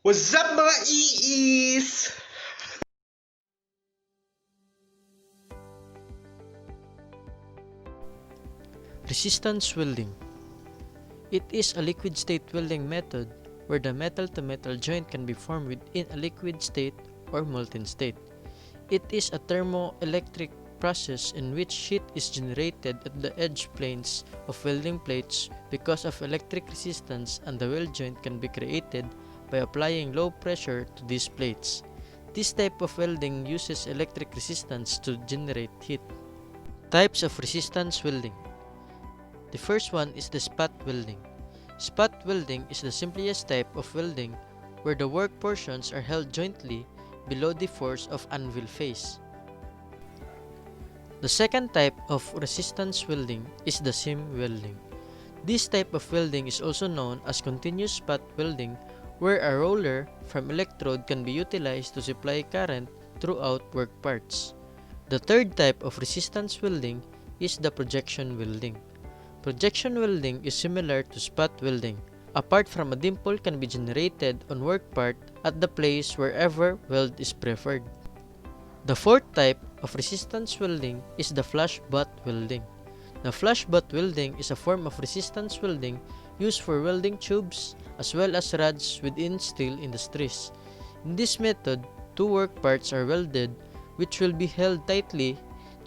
What's up mga iis? Resistance welding. It is a liquid state welding method where the metal-to-metal joint can be formed within a liquid state or molten state. It is a thermoelectric process in which heat is generated at the edge planes of welding plates because of electric resistance, and the weld joint can be created by applying low pressure to these plates. This type of welding uses electric resistance to generate heat. Types of resistance welding. The first one is the spot welding. Spot welding is the simplest type of welding where the work portions are held jointly below the force of anvil face. The second type of resistance welding is the seam welding. This type of welding is also known as continuous spot welding, where a roller from electrode can be utilized to supply current throughout work parts. The third type of resistance welding is the projection welding. Projection welding is similar to spot welding. A part from a dimple can be generated on work part at the place wherever weld is preferred. The fourth type of resistance welding is the flush butt welding. The flush butt welding is a form of resistance welding used for welding tubes as well as rods within steel industries. In this method, two work parts are welded, which will be held tightly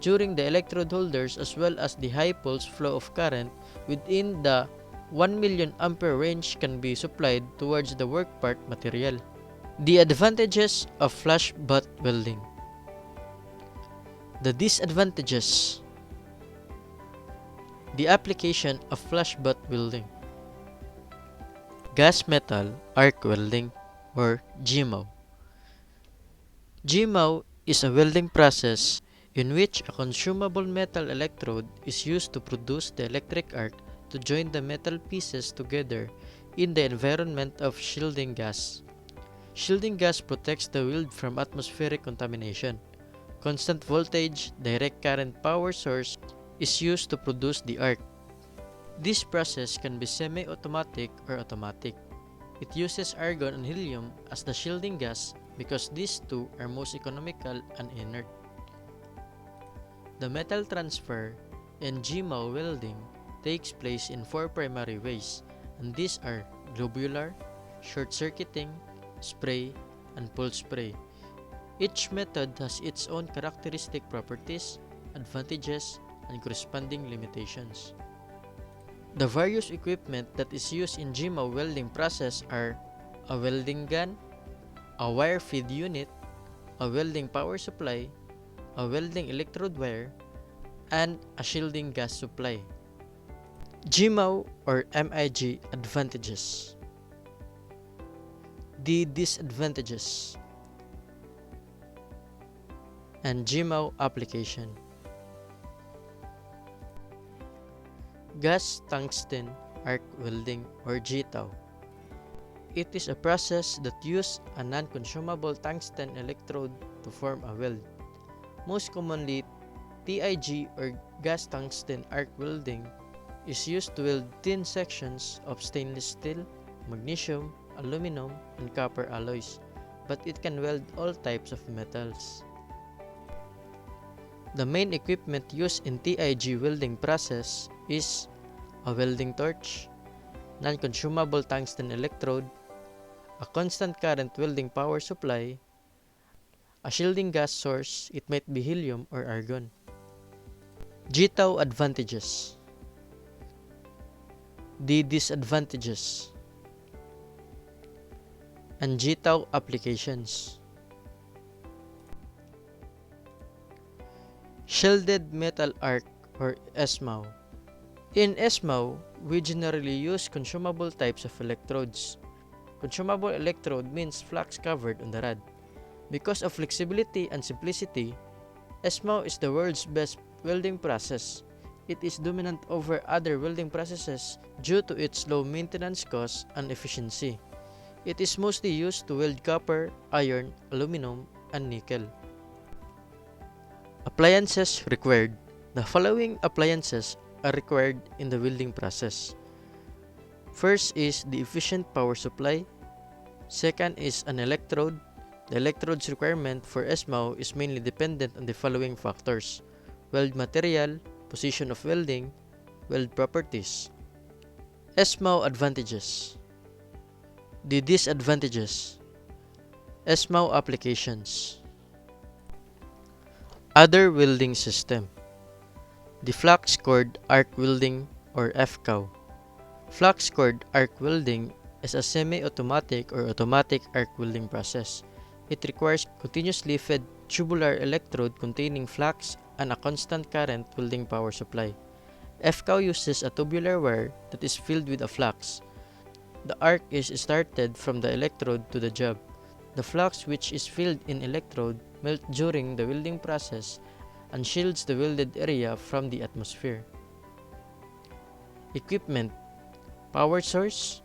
during the electrode holders, as well as the high pulse flow of current within the 1 million ampere range can be supplied towards the work part material. The advantages of flush butt welding. The disadvantages. The application of flush butt welding. Gas metal arc welding or GMAW. GMAW is a welding process in which a consumable metal electrode is used to produce the electric arc to join the metal pieces together in the environment of shielding gas. Shielding gas protects the weld from atmospheric contamination. Constant voltage, direct current power source is used to produce the arc. This process can be semi-automatic or automatic. It uses argon and helium as the shielding gas because these two are most economical and inert. The metal transfer in GMAW welding takes place in four primary ways, and these are globular, short-circuiting, spray, and pulse spray. Each method has its own characteristic properties, advantages, and corresponding limitations. The various equipment that is used in GMAW welding process are a welding gun, a wire feed unit, a welding power supply, a welding electrode wire, and a shielding gas supply. GMAW or MIG advantages. The disadvantages and GMAW application. Gas tungsten arc welding or GTAW. It is a process that uses a non-consumable tungsten electrode to form a weld. Most commonly, TIG or gas tungsten arc welding is used to weld thin sections of stainless steel, magnesium, aluminum, and copper alloys, but it can weld all types of metals. The main equipment used in TIG welding process is a welding torch, non-consumable tungsten electrode, a constant current welding power supply, a shielding gas source, it might be helium or argon. GTAW advantages. The disadvantages and GTAW applications. Shielded metal arc or SMAW. In SMAW, we generally use consumable types of electrodes. Consumable electrode means flux covered on the rod. Because of flexibility and simplicity, SMAW is the world's best welding process. It is dominant over other welding processes due to its low maintenance cost and efficiency. It is mostly used to weld copper, iron, aluminum, and nickel. Appliances required. The following appliances are required in the welding process. First is the efficient power supply. Second is an electrode. The electrode's requirement for SMAW is mainly dependent on the following factors: weld material, position of welding, weld properties. SMAW advantages. The disadvantages. SMAW applications. Other welding system. The flux cord arc welding or FCOW. Flux cord arc welding is a semi-automatic or automatic arc welding process. It requires continuously fed tubular electrode containing flux and a constant current welding power supply. FCOW uses a tubular wire that is filled with a flux. The arc is started from the electrode to the job. The flux which is filled in electrode melts during the welding process and shields the welded area from the atmosphere. Equipment: power source,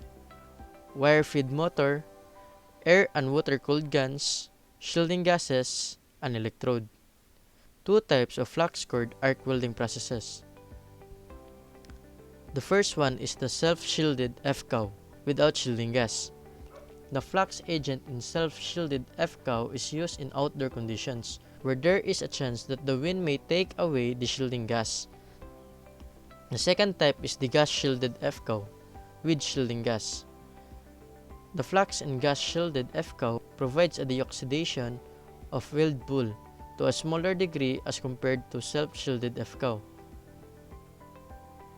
wire feed motor, air and water cooled guns, shielding gases, and electrode. Two types of flux cord arc welding processes. The first one is the self-shielded FCOW without shielding gas. The flux agent in self-shielded FCOW is used in outdoor conditions where there is a chance that the wind may take away the shielding gas. The second type is the gas-shielded FCOW with shielding gas. The flux in gas-shielded FCOW provides a deoxidation of weld pool to a smaller degree as compared to self-shielded FCOW.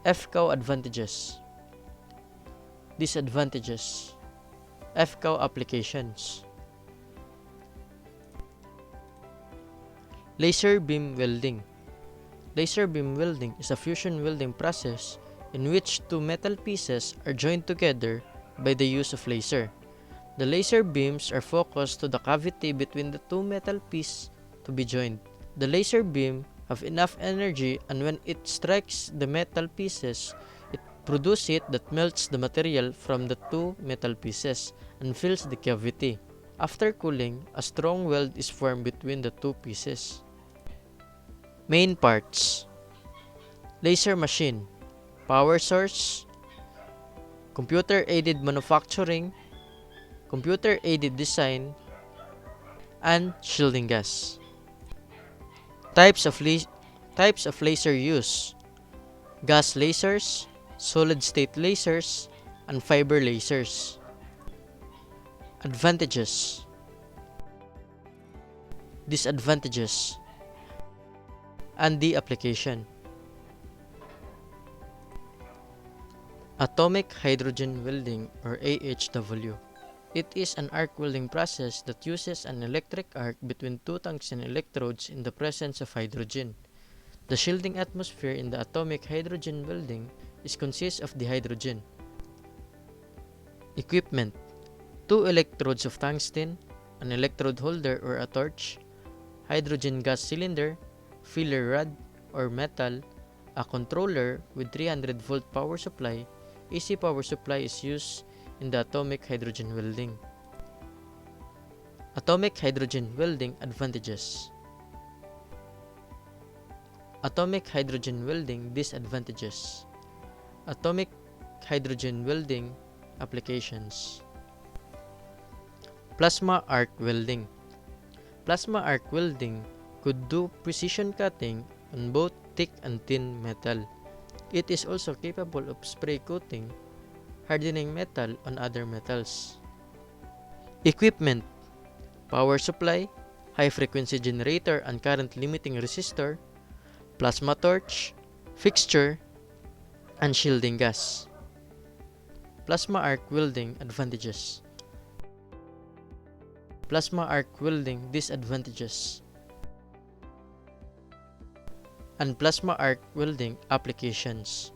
FCOW advantages. Disadvantages. FCOW applications. Laser beam welding. Laser beam welding is a fusion welding process in which two metal pieces are joined together by the use of laser. The laser beams are focused to the cavity between the two metal pieces to be joined. The laser beam have enough energy, and when it strikes the metal pieces, it produces heat that melts the material from the two metal pieces and fills the cavity. After cooling, a strong weld is formed between the two pieces. Main parts: laser machine, power source, computer-aided manufacturing, computer-aided design, and shielding gas. Types of laser use: gas lasers, solid-state lasers, and fiber lasers. Advantages, disadvantages, and the application. Atomic hydrogen welding or AHW. It is an arc welding process that uses an electric arc between two tungsten electrodes in the presence of hydrogen. The shielding atmosphere in the atomic hydrogen welding consists of the hydrogen. Equipment: two electrodes of tungsten, an electrode holder or a torch, hydrogen gas cylinder, filler rod or metal, a controller with 300-volt power supply. AC power supply is used in the atomic hydrogen welding. Atomic hydrogen welding advantages. Atomic hydrogen welding disadvantages. Atomic hydrogen welding applications. Plasma arc welding. Plasma arc welding could do precision cutting on both thick and thin metal. It is also capable of spray coating, hardening metal on other metals. Equipment: power supply, high-frequency generator and current-limiting resistor, plasma torch, fixture, and shielding gas. Plasma arc welding advantages. Plasma arc welding disadvantages. And plasma arc welding applications.